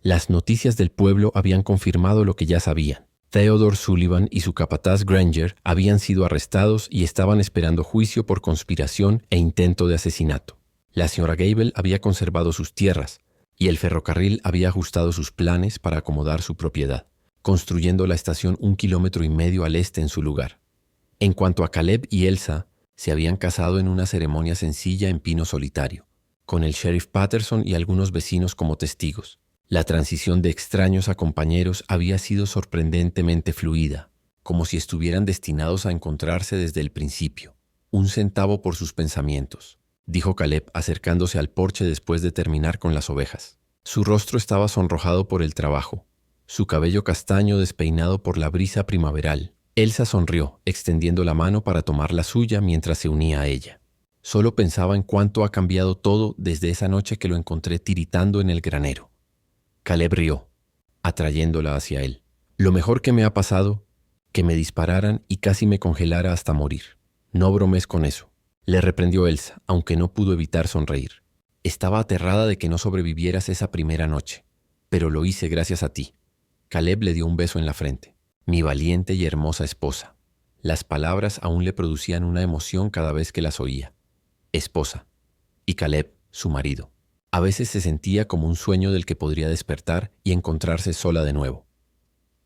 Las noticias del pueblo habían confirmado lo que ya sabían. Theodore Sullivan y su capataz Granger habían sido arrestados y estaban esperando juicio por conspiración e intento de asesinato. La señora Gable había conservado sus tierras y el ferrocarril había ajustado sus planes para acomodar su propiedad, construyendo la estación 1,5 kilómetros al este en su lugar. En cuanto a Caleb y Elsa, se habían casado en una ceremonia sencilla en pino solitario, con el sheriff Patterson y algunos vecinos como testigos. La transición de extraños a compañeros había sido sorprendentemente fluida, como si estuvieran destinados a encontrarse desde el principio. 1 centavo por sus pensamientos, dijo Caleb acercándose al porche después de terminar con las ovejas. Su rostro estaba sonrojado por el trabajo, su cabello castaño despeinado por la brisa primaveral. Elsa sonrió, extendiendo la mano para tomar la suya mientras se unía a ella. Solo pensaba en cuánto ha cambiado todo desde esa noche que lo encontré tiritando en el granero. Caleb rió, atrayéndola hacia él. Lo mejor que me ha pasado, que me dispararan y casi me congelara hasta morir. No bromes con eso, le reprendió Elsa, aunque no pudo evitar sonreír. Estaba aterrada de que no sobrevivieras esa primera noche, pero lo hice gracias a ti. Caleb le dio un beso en la frente. Mi valiente y hermosa esposa. Las palabras aún le producían una emoción cada vez que las oía. Esposa. Y Caleb, su marido. A veces se sentía como un sueño del que podría despertar y encontrarse sola de nuevo.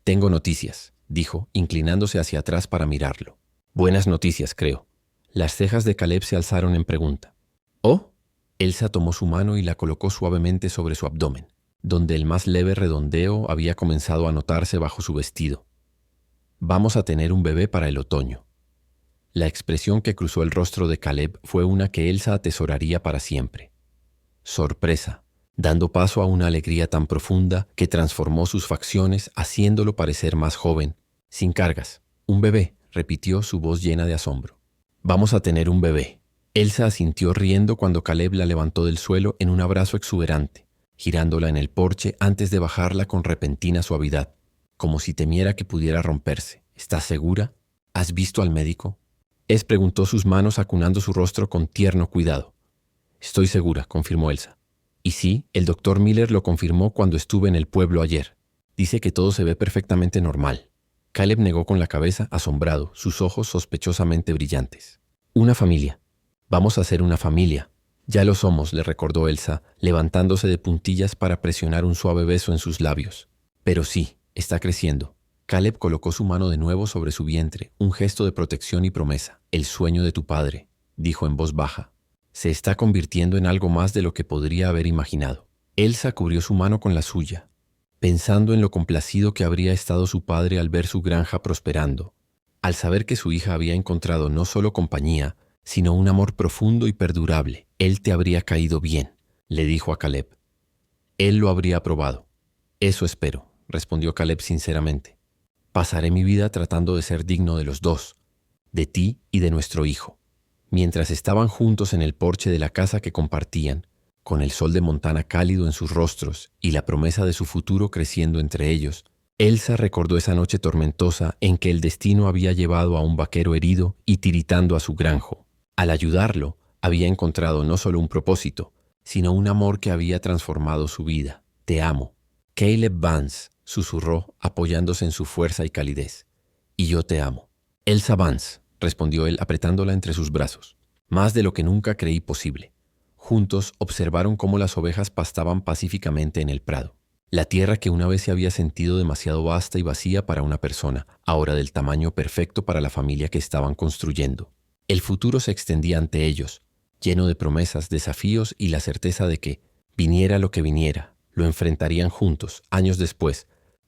Tengo noticias, dijo, inclinándose hacia atrás para mirarlo. Buenas noticias, creo. Las cejas de Caleb se alzaron en pregunta. ¿Oh? Elsa tomó su mano y la colocó suavemente sobre su abdomen, donde el más leve redondeo había comenzado a notarse bajo su vestido. Vamos a tener un bebé para el otoño. La expresión que cruzó el rostro de Caleb fue una que Elsa atesoraría para siempre. Sorpresa, dando paso a una alegría tan profunda que transformó sus facciones, haciéndolo parecer más joven, sin cargas. Un bebé, repitió su voz llena de asombro. Vamos a tener un bebé. Elsa asintió riendo cuando Caleb la levantó del suelo en un abrazo exuberante, girándola en el porche antes de bajarla con repentina suavidad, como si temiera que pudiera romperse. ¿Estás segura? ¿Has visto al médico? Preguntó, sus manos acunando su rostro con tierno cuidado. Estoy segura, confirmó Elsa. Y sí, el doctor Miller lo confirmó cuando estuve en el pueblo ayer. Dice que todo se ve perfectamente normal. Caleb negó con la cabeza, asombrado, sus ojos sospechosamente brillantes. Una familia. Vamos a ser una familia. Ya lo somos, le recordó Elsa, levantándose de puntillas para presionar un suave beso en sus labios. Pero sí, está creciendo. Caleb colocó su mano de nuevo sobre su vientre, un gesto de protección y promesa. El sueño de tu padre, dijo en voz baja. Se está convirtiendo en algo más de lo que podría haber imaginado. Elsa cubrió su mano con la suya, pensando en lo complacido que habría estado su padre al ver su granja prosperando, al saber que su hija había encontrado no solo compañía, sino un amor profundo y perdurable. Él te habría caído bien, le dijo a Caleb. Él lo habría aprobado. Eso espero, respondió Caleb sinceramente. Pasaré mi vida tratando de ser digno de los dos, de ti y de nuestro hijo. Mientras estaban juntos en el porche de la casa que compartían, con el sol de Montana cálido en sus rostros y la promesa de su futuro creciendo entre ellos, Elsa recordó esa noche tormentosa en que el destino había llevado a un vaquero herido y tiritando a su granjo. Al ayudarlo, había encontrado no solo un propósito, sino un amor que había transformado su vida. Te amo. Caleb Vance, susurró, apoyándose en su fuerza y calidez. Y yo te amo. Elsa Vance, respondió él apretándola entre sus brazos. Más de lo que nunca creí posible. Juntos observaron cómo las ovejas pastaban pacíficamente en el prado. La tierra que una vez se había sentido demasiado vasta y vacía para una persona, ahora del tamaño perfecto para la familia que estaban construyendo. El futuro se extendía ante ellos, lleno de promesas, desafíos y la certeza de que, viniera lo que viniera, lo enfrentarían juntos, años después.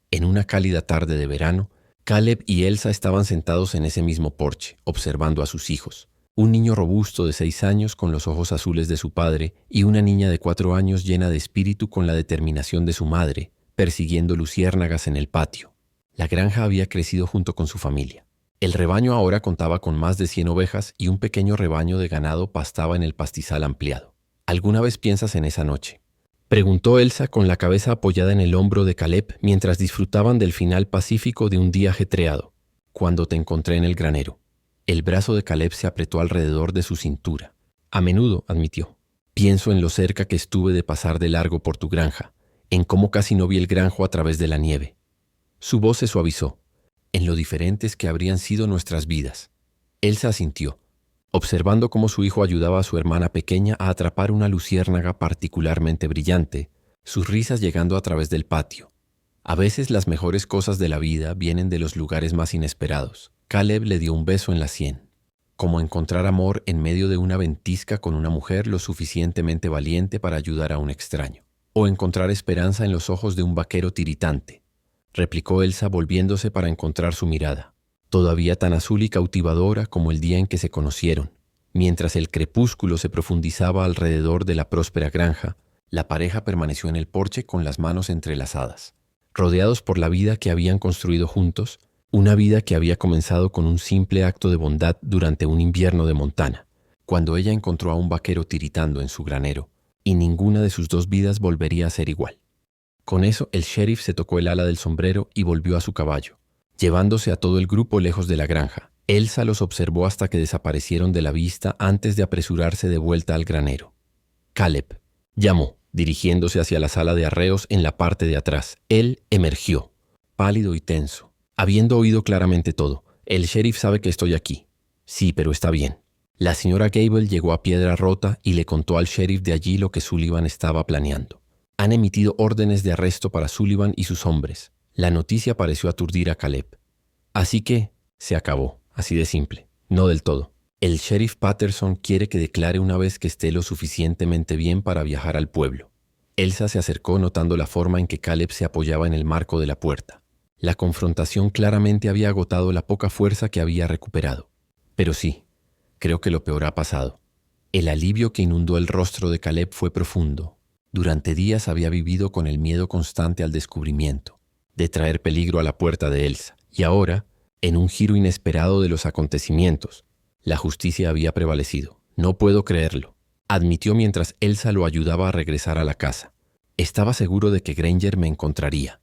En una cálida tarde de verano, Caleb y Elsa estaban sentados en ese mismo porche, observando a sus hijos. Un niño robusto de 6 años con los ojos azules de su padre y una niña de 4 años llena de espíritu con la determinación de su madre, persiguiendo luciérnagas en el patio. La granja había crecido junto con su familia. El rebaño ahora contaba con más de 100 ovejas y un pequeño rebaño de ganado pastaba en el pastizal ampliado. ¿Alguna vez piensas en esa noche?, preguntó Elsa con la cabeza apoyada en el hombro de Caleb mientras disfrutaban del final pacífico de un día ajetreado. Cuando te encontré en el granero. El brazo de Caleb se apretó alrededor de su cintura. A menudo, admitió. Pienso en lo cerca que estuve de pasar de largo por tu granja, en cómo casi no vi el granjo a través de la nieve. Su voz se suavizó, en lo diferentes que habrían sido nuestras vidas. Elsa asintió, observando cómo su hijo ayudaba a su hermana pequeña a atrapar una luciérnaga particularmente brillante, sus risas llegando a través del patio. A veces las mejores cosas de la vida vienen de los lugares más inesperados. Caleb le dio un beso en la sien, como encontrar amor en medio de una ventisca con una mujer lo suficientemente valiente para ayudar a un extraño, o encontrar esperanza en los ojos de un vaquero tiritante, replicó Elsa volviéndose para encontrar su mirada, todavía tan azul y cautivadora como el día en que se conocieron. Mientras el crepúsculo se profundizaba alrededor de la próspera granja, la pareja permaneció en el porche con las manos entrelazadas, rodeados por la vida que habían construido juntos, una vida que había comenzado con un simple acto de bondad durante un invierno de Montana, cuando ella encontró a un vaquero tiritando en su granero, y ninguna de sus dos vidas volvería a ser igual. Con eso, el sheriff se tocó el ala del sombrero y volvió a su caballo, llevándose a todo el grupo lejos de la granja. Elsa los observó hasta que desaparecieron de la vista antes de apresurarse de vuelta al granero. Caleb llamó, dirigiéndose hacia la sala de arreos en la parte de atrás. Él emergió, pálido y tenso, habiendo oído claramente todo. El sheriff sabe que estoy aquí. Sí, pero está bien. La señora Gable llegó a Piedra Rota y le contó al sheriff de allí lo que Sullivan estaba planeando. Han emitido órdenes de arresto para Sullivan y sus hombres. La noticia pareció aturdir a Caleb. Así que se acabó, así de simple. No del todo. El sheriff Patterson quiere que declare una vez que esté lo suficientemente bien para viajar al pueblo. Elsa se acercó notando la forma en que Caleb se apoyaba en el marco de la puerta. La confrontación claramente había agotado la poca fuerza que había recuperado. Pero sí, creo que lo peor ha pasado. El alivio que inundó el rostro de Caleb fue profundo. Durante días había vivido con el miedo constante al descubrimiento, de traer peligro a la puerta de Elsa. Y ahora, en un giro inesperado de los acontecimientos, la justicia había prevalecido. No puedo creerlo, admitió mientras Elsa lo ayudaba a regresar a la casa. Estaba seguro de que Granger me encontraría,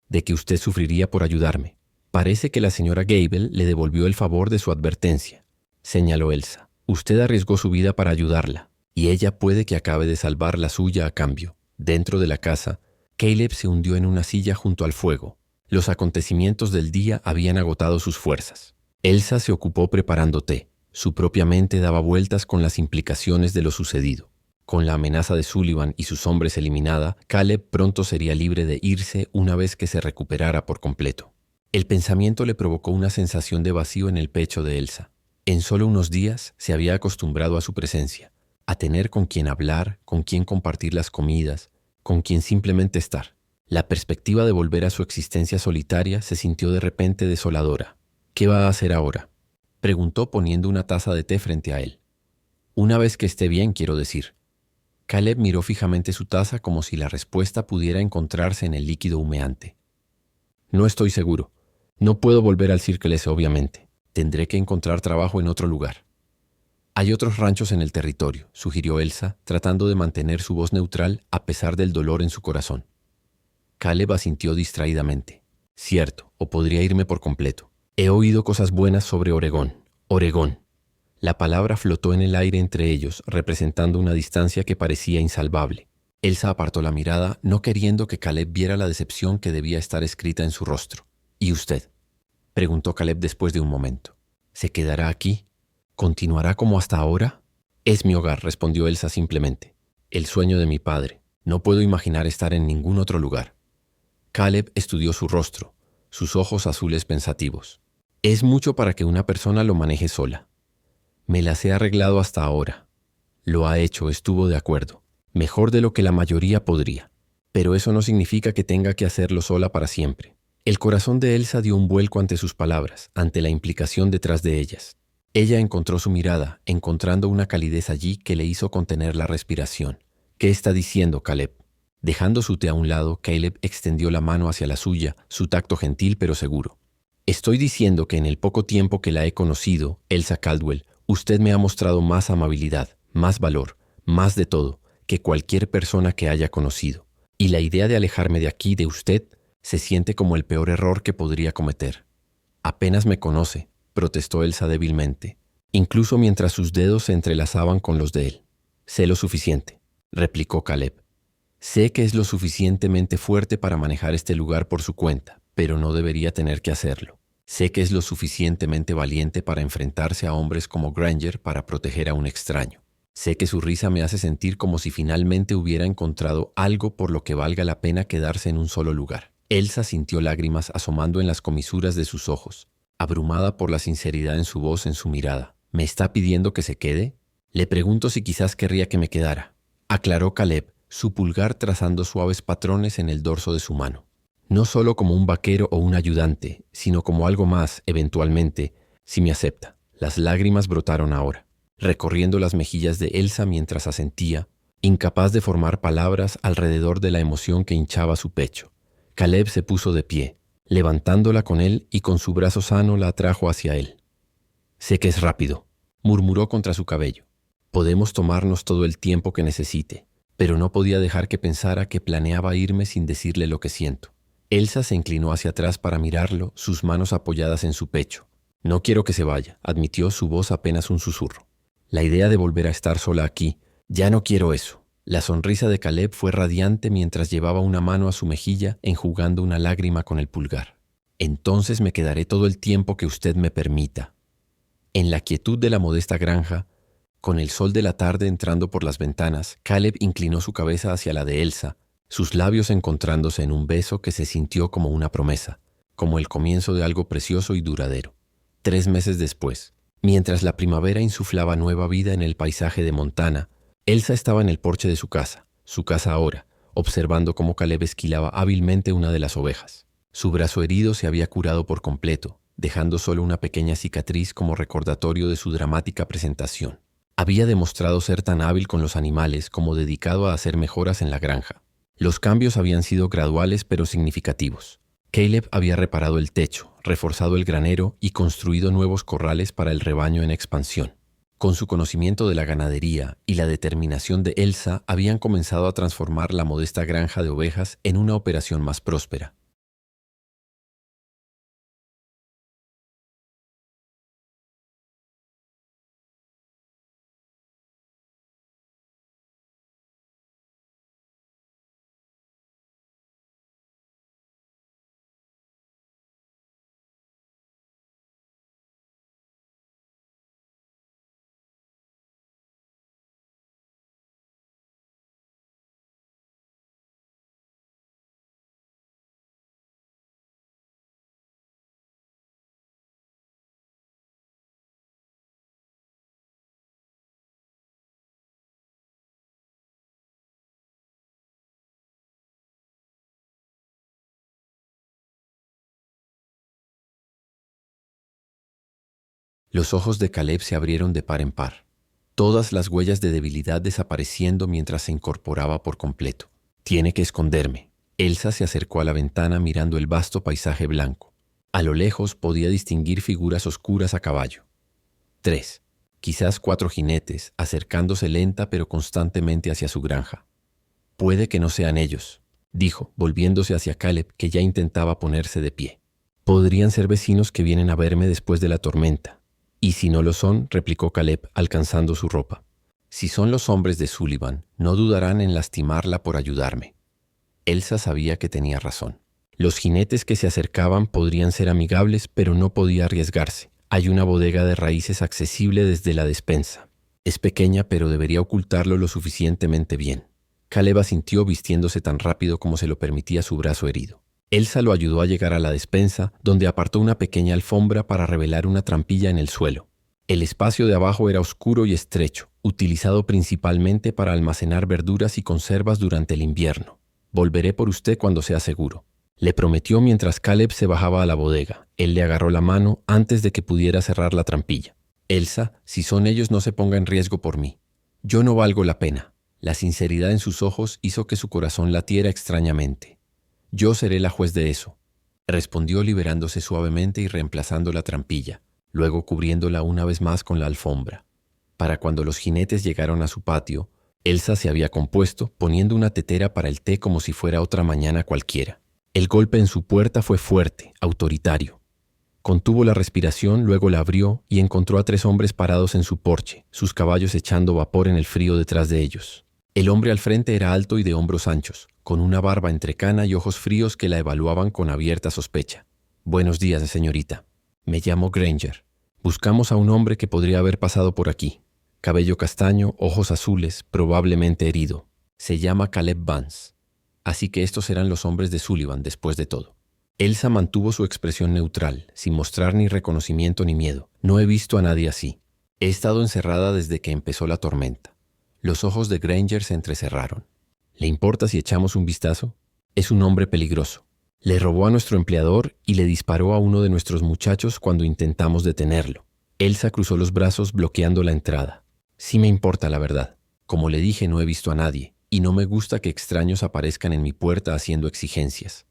de que usted sufriría por ayudarme. Parece que la señora Gable le devolvió el favor de su advertencia, señaló Elsa. Usted arriesgó su vida para ayudarla, y ella puede que acabe de salvar la suya a cambio. Dentro de la casa, Caleb se hundió en una silla junto al fuego. Los acontecimientos del día habían agotado sus fuerzas. Elsa se ocupó preparando té. Su propia mente daba vueltas con las implicaciones de lo sucedido. Con la amenaza de Sullivan y sus hombres eliminada, Caleb pronto sería libre de irse una vez que se recuperara por completo. El pensamiento le provocó una sensación de vacío en el pecho de Elsa. En solo unos días se había acostumbrado a su presencia, a tener con quien hablar, con quien compartir las comidas, con quien simplemente estar. La perspectiva de volver a su existencia solitaria se sintió de repente desoladora. ¿Qué va a hacer ahora?, preguntó poniendo una taza de té frente a él. Una vez que esté bien, quiero decir. Caleb miró fijamente su taza como si la respuesta pudiera encontrarse en el líquido humeante. No estoy seguro. No puedo volver al Circle S, obviamente. Tendré que encontrar trabajo en otro lugar. Hay otros ranchos en el territorio, sugirió Elsa, tratando de mantener su voz neutral a pesar del dolor en su corazón. Caleb asintió distraídamente. Cierto, o podría irme por completo. He oído cosas buenas sobre Oregón. Oregón. La palabra flotó en el aire entre ellos, representando una distancia que parecía insalvable. Elsa apartó la mirada, no queriendo que Caleb viera la decepción que debía estar escrita en su rostro. ¿Y usted?, preguntó Caleb después de un momento. ¿Se quedará aquí? ¿Continuará como hasta ahora? Es mi hogar, respondió Elsa simplemente. El sueño de mi padre. No puedo imaginar estar en ningún otro lugar. Caleb estudió su rostro, sus ojos azules pensativos. Es mucho para que una persona lo maneje sola. Me las he arreglado hasta ahora. Lo ha hecho, estuvo de acuerdo. Mejor de lo que la mayoría podría. Pero eso no significa que tenga que hacerlo sola para siempre. El corazón de Elsa dio un vuelco ante sus palabras, ante la implicación detrás de ellas. Ella encontró su mirada, encontrando una calidez allí que le hizo contener la respiración. ¿Qué está diciendo, Caleb? Dejando su té a un lado, Caleb extendió la mano hacia la suya, su tacto gentil pero seguro. Estoy diciendo que en el poco tiempo que la he conocido, Elsa Caldwell, usted me ha mostrado más amabilidad, más valor, más de todo, que cualquier persona que haya conocido. Y la idea de alejarme de aquí, de usted, se siente como el peor error que podría cometer. Apenas me conoce, protestó Elsa débilmente, incluso mientras sus dedos se entrelazaban con los de él. Sé lo suficiente, replicó Caleb. Sé que es lo suficientemente fuerte para manejar este lugar por su cuenta, pero no debería tener que hacerlo. Sé que es lo suficientemente valiente para enfrentarse a hombres como Granger para proteger a un extraño. Sé que su risa me hace sentir como si finalmente hubiera encontrado algo por lo que valga la pena quedarse en un solo lugar. Elsa sintió lágrimas asomando en las comisuras de sus ojos, abrumada por la sinceridad en su voz, en su mirada. ¿Me está pidiendo que se quede? Le pregunto si quizás querría que me quedara, aclaró Caleb, su pulgar trazando suaves patrones en el dorso de su mano. No solo como un vaquero o un ayudante, sino como algo más, eventualmente, si me acepta. Las lágrimas brotaron ahora, recorriendo las mejillas de Elsa mientras asentía, incapaz de formar palabras alrededor de la emoción que hinchaba su pecho. Caleb se puso de pie, levantándola con él y con su brazo sano la atrajo hacia él. Sé que es rápido, murmuró contra su cabello. Podemos tomarnos todo el tiempo que necesite, pero no podía dejar que pensara que planeaba irme sin decirle lo que siento. Elsa se inclinó hacia atrás para mirarlo, sus manos apoyadas en su pecho. No quiero que se vaya, admitió, su voz apenas un susurro. La idea de volver a estar sola aquí, ya no quiero eso. La sonrisa de Caleb fue radiante mientras llevaba una mano a su mejilla enjugando una lágrima con el pulgar. Entonces me quedaré todo el tiempo que usted me permita. En la quietud de la modesta granja, con el sol de la tarde entrando por las ventanas, Caleb inclinó su cabeza hacia la de Elsa, sus labios encontrándose en un beso que se sintió como una promesa, como el comienzo de algo precioso y duradero. 3 meses después, mientras la primavera insuflaba nueva vida en el paisaje de Montana, Elsa estaba en el porche de su casa ahora, observando cómo Caleb esquilaba hábilmente una de las ovejas. Su brazo herido se había curado por completo, dejando solo una pequeña cicatriz como recordatorio de su dramática presentación. Había demostrado ser tan hábil con los animales como dedicado a hacer mejoras en la granja. Los cambios habían sido graduales pero significativos. Caleb había reparado el techo, reforzado el granero y construido nuevos corrales para el rebaño en expansión. Con su conocimiento de la ganadería y la determinación de Elsa, habían comenzado a transformar la modesta granja de ovejas en una operación más próspera. Los ojos de Caleb se abrieron de par en par, todas las huellas de debilidad desapareciendo mientras se incorporaba por completo. Tiene que esconderme. Elsa se acercó a la ventana mirando el vasto paisaje blanco. A lo lejos podía distinguir figuras oscuras a caballo. 3, quizás 4 jinetes, acercándose lenta pero constantemente hacia su granja. Puede que no sean ellos, dijo, volviéndose hacia Caleb, que ya intentaba ponerse de pie. Podrían ser vecinos que vienen a verme después de la tormenta. Y si no lo son, replicó Caleb, alcanzando su ropa. Si son los hombres de Sullivan, no dudarán en lastimarla por ayudarme. Elsa sabía que tenía razón. Los jinetes que se acercaban podrían ser amigables, pero no podía arriesgarse. Hay una bodega de raíces accesible desde la despensa. Es pequeña, pero debería ocultarlo lo suficientemente bien. Caleb asintió vistiéndose tan rápido como se lo permitía su brazo herido. Elsa lo ayudó a llegar a la despensa, donde apartó una pequeña alfombra para revelar una trampilla en el suelo. El espacio de abajo era oscuro y estrecho, utilizado principalmente para almacenar verduras y conservas durante el invierno. Volveré por usted cuando sea seguro, le prometió mientras Caleb se bajaba a la bodega. Él le agarró la mano antes de que pudiera cerrar la trampilla. Elsa, si son ellos, no se ponga en riesgo por mí. Yo no valgo la pena. La sinceridad en sus ojos hizo que su corazón latiera extrañamente. Yo seré la juez de eso, respondió liberándose suavemente y reemplazando la trampilla, luego cubriéndola una vez más con la alfombra. Para cuando los jinetes llegaron a su patio, Elsa se había compuesto, poniendo una tetera para el té como si fuera otra mañana cualquiera. El golpe en su puerta fue fuerte, autoritario. Contuvo la respiración, luego la abrió y encontró a 3 hombres parados en su porche, sus caballos echando vapor en el frío detrás de ellos. El hombre al frente era alto y de hombros anchos, con una barba entrecana y ojos fríos que la evaluaban con abierta sospecha. «Buenos días, señorita. Me llamo Granger. Buscamos a un hombre que podría haber pasado por aquí. Cabello castaño, ojos azules, probablemente herido. Se llama Caleb Vance. Así que estos eran los hombres de Sullivan, después de todo». Elsa mantuvo su expresión neutral, sin mostrar ni reconocimiento ni miedo. «No he visto a nadie así. He estado encerrada desde que empezó la tormenta». Los ojos de Granger se entrecerraron. «¿Le importa si echamos un vistazo? Es un hombre peligroso. Le robó a nuestro empleador y le disparó a uno de nuestros muchachos cuando intentamos detenerlo». Elsa cruzó los brazos bloqueando la entrada. «Sí me importa, la verdad. Como le dije, no he visto a nadie, y no me gusta que extraños aparezcan en mi puerta haciendo exigencias».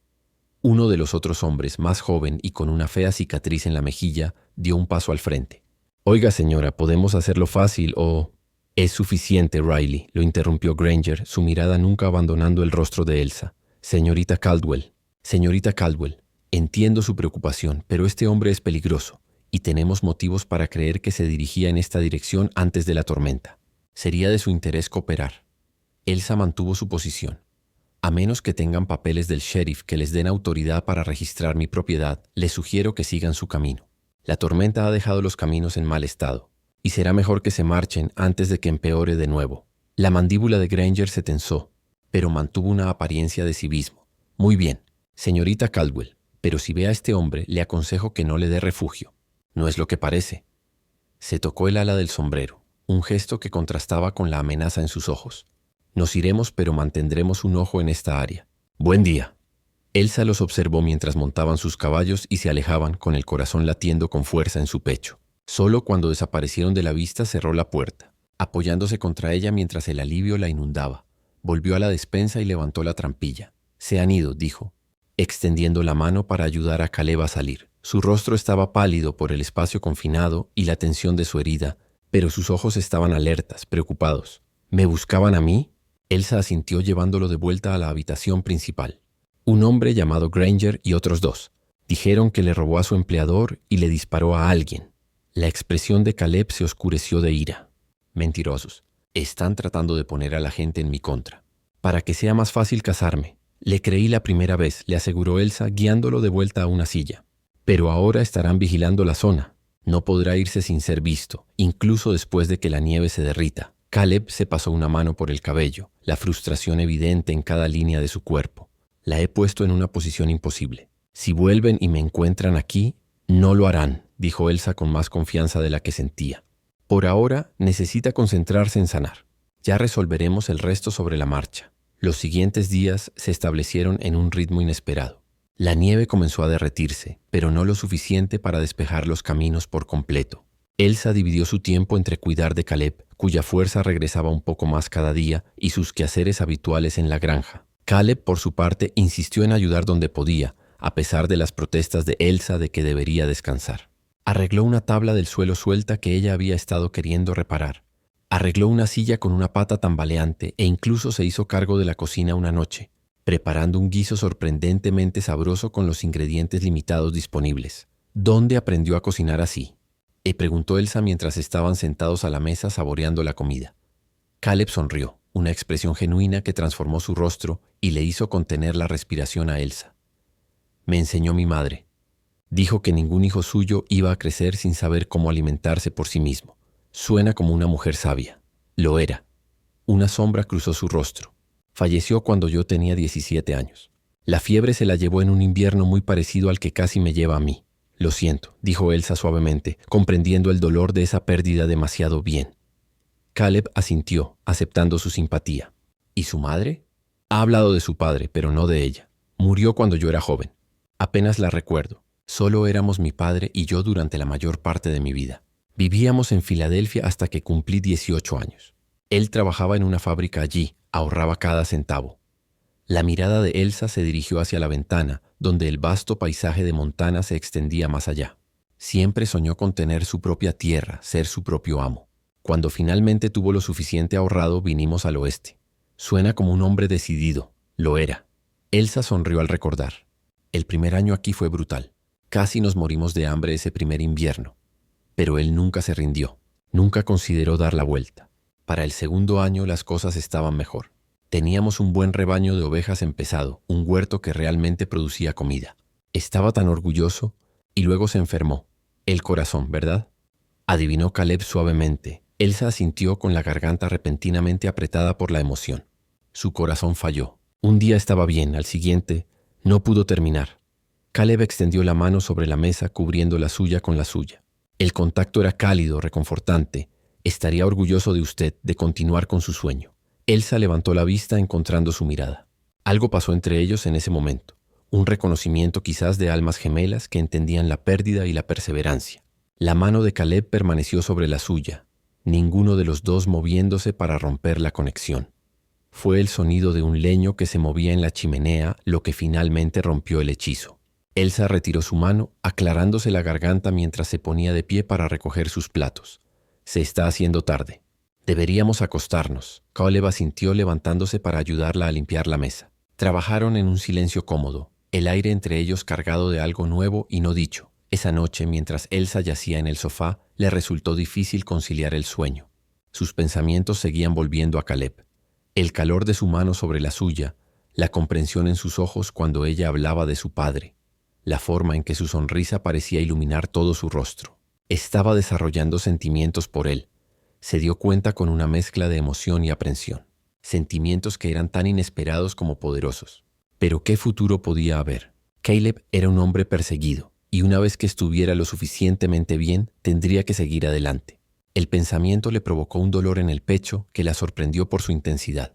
Uno de los otros hombres, más joven y con una fea cicatriz en la mejilla, dio un paso al frente. «Oiga, señora, podemos hacerlo fácil o...» «Es suficiente, Riley», lo interrumpió Granger, su mirada nunca abandonando el rostro de Elsa. «Señorita Caldwell, entiendo su preocupación, pero este hombre es peligroso, y tenemos motivos para creer que se dirigía en esta dirección antes de la tormenta. Sería de su interés cooperar». Elsa mantuvo su posición. «A menos que tengan papeles del sheriff que les den autoridad para registrar mi propiedad, les sugiero que sigan su camino. La tormenta ha dejado los caminos en mal estado, y será mejor que se marchen antes de que empeore de nuevo». La mandíbula de Granger se tensó, pero mantuvo una apariencia de civismo. «Muy bien, señorita Caldwell, pero si ve a este hombre, le aconsejo que no le dé refugio. No es lo que parece». Se tocó el ala del sombrero, un gesto que contrastaba con la amenaza en sus ojos. «Nos iremos, pero mantendremos un ojo en esta área. Buen día». Elsa los observó mientras montaban sus caballos y se alejaban con el corazón latiendo con fuerza en su pecho. Solo cuando desaparecieron de la vista cerró la puerta, apoyándose contra ella mientras el alivio la inundaba. Volvió a la despensa y levantó la trampilla. «Se han ido», dijo, extendiendo la mano para ayudar a Caleb a salir. Su rostro estaba pálido por el espacio confinado y la tensión de su herida, pero sus ojos estaban alertas, preocupados. «¿Me buscaban a mí?». Elsa asintió llevándolo de vuelta a la habitación principal. «Un hombre llamado Granger y otros dos. Dijeron que le robó a su empleador y le disparó a alguien». La expresión de Caleb se oscureció de ira. «Mentirosos. Están tratando de poner a la gente en mi contra. Para que sea más fácil casarme. Le creí la primera vez», le aseguró Elsa, guiándolo de vuelta a una silla. «Pero ahora estarán vigilando la zona. No podrá irse sin ser visto, incluso después de que la nieve se derrita». Caleb se pasó una mano por el cabello, la frustración evidente en cada línea de su cuerpo. «La he puesto en una posición imposible. Si vuelven y me encuentran aquí, no lo harán», dijo Elsa con más confianza de la que sentía. «Por ahora necesita concentrarse en sanar. Ya resolveremos el resto sobre la marcha». Los siguientes días se establecieron en un ritmo inesperado. La nieve comenzó a derretirse, pero no lo suficiente para despejar los caminos por completo. Elsa dividió su tiempo entre cuidar de Caleb, cuya fuerza regresaba un poco más cada día, y sus quehaceres habituales en la granja. Caleb, por su parte, insistió en ayudar donde podía, a pesar de las protestas de Elsa de que debería descansar. Arregló una tabla del suelo suelta que ella había estado queriendo reparar. Arregló una silla con una pata tambaleante e incluso se hizo cargo de la cocina una noche, preparando un guiso sorprendentemente sabroso con los ingredientes limitados disponibles. «¿Dónde aprendió a cocinar así?», preguntó Elsa mientras estaban sentados a la mesa saboreando la comida. Caleb sonrió, una expresión genuina que transformó su rostro y le hizo contener la respiración a Elsa. «Me enseñó mi madre. Dijo que ningún hijo suyo iba a crecer sin saber cómo alimentarse por sí mismo. Suena como una mujer sabia». Lo era. Una sombra cruzó su rostro. «Falleció cuando yo tenía 17 años. La fiebre se la llevó en un invierno muy parecido al que casi me lleva a mí». «Lo siento», dijo Elsa suavemente, comprendiendo el dolor de esa pérdida demasiado bien. Caleb asintió, aceptando su simpatía. «¿Y su madre?». «Ha hablado de su padre, pero no de ella. Murió cuando yo era joven. Apenas la recuerdo. Solo éramos mi padre y yo durante la mayor parte de mi vida. Vivíamos en Filadelfia hasta que cumplí 18 años. Él trabajaba en una fábrica allí, ahorraba cada centavo». La mirada de Elsa se dirigió hacia la ventana, donde el vasto paisaje de Montana se extendía más allá. Siempre soñó con tener su propia tierra, ser su propio amo. Cuando finalmente tuvo lo suficiente ahorrado, vinimos al oeste. Suena como un hombre decidido. Lo era. Elsa sonrió al recordar. El primer año aquí fue brutal. Casi nos morimos de hambre ese primer invierno. Pero él nunca se rindió. Nunca consideró dar la vuelta. Para el segundo año las cosas estaban mejor. Teníamos un buen rebaño de ovejas empezado, un huerto que realmente producía comida. Estaba tan orgulloso y luego se enfermó. El corazón, ¿verdad? Adivinó Caleb suavemente. Elsa asintió con la garganta repentinamente apretada por la emoción. Su corazón falló. Un día estaba bien, al siguiente no pudo terminar. Caleb extendió la mano sobre la mesa cubriendo la suya con la suya. El contacto era cálido, reconfortante. Estaría orgulloso de usted de continuar con su sueño. Elsa levantó la vista encontrando su mirada. Algo pasó entre ellos en ese momento. Un reconocimiento quizás de almas gemelas que entendían la pérdida y la perseverancia. La mano de Caleb permaneció sobre la suya, ninguno de los dos moviéndose para romper la conexión. Fue el sonido de un leño que se movía en la chimenea lo que finalmente rompió el hechizo. Elsa retiró su mano, aclarándose la garganta mientras se ponía de pie para recoger sus platos. Se está haciendo tarde. Deberíamos acostarnos. Caleb asintió levantándose para ayudarla a limpiar la mesa. Trabajaron en un silencio cómodo, el aire entre ellos cargado de algo nuevo y no dicho. Esa noche, mientras Elsa yacía en el sofá, le resultó difícil conciliar el sueño. Sus pensamientos seguían volviendo a Caleb. El calor de su mano sobre la suya, la comprensión en sus ojos cuando ella hablaba de su padre, la forma en que su sonrisa parecía iluminar todo su rostro. Estaba desarrollando sentimientos por él. Se dio cuenta con una mezcla de emoción y aprensión. Sentimientos que eran tan inesperados como poderosos. Pero ¿qué futuro podía haber? Caleb era un hombre perseguido, y una vez que estuviera lo suficientemente bien, tendría que seguir adelante. El pensamiento le provocó un dolor en el pecho que la sorprendió por su intensidad.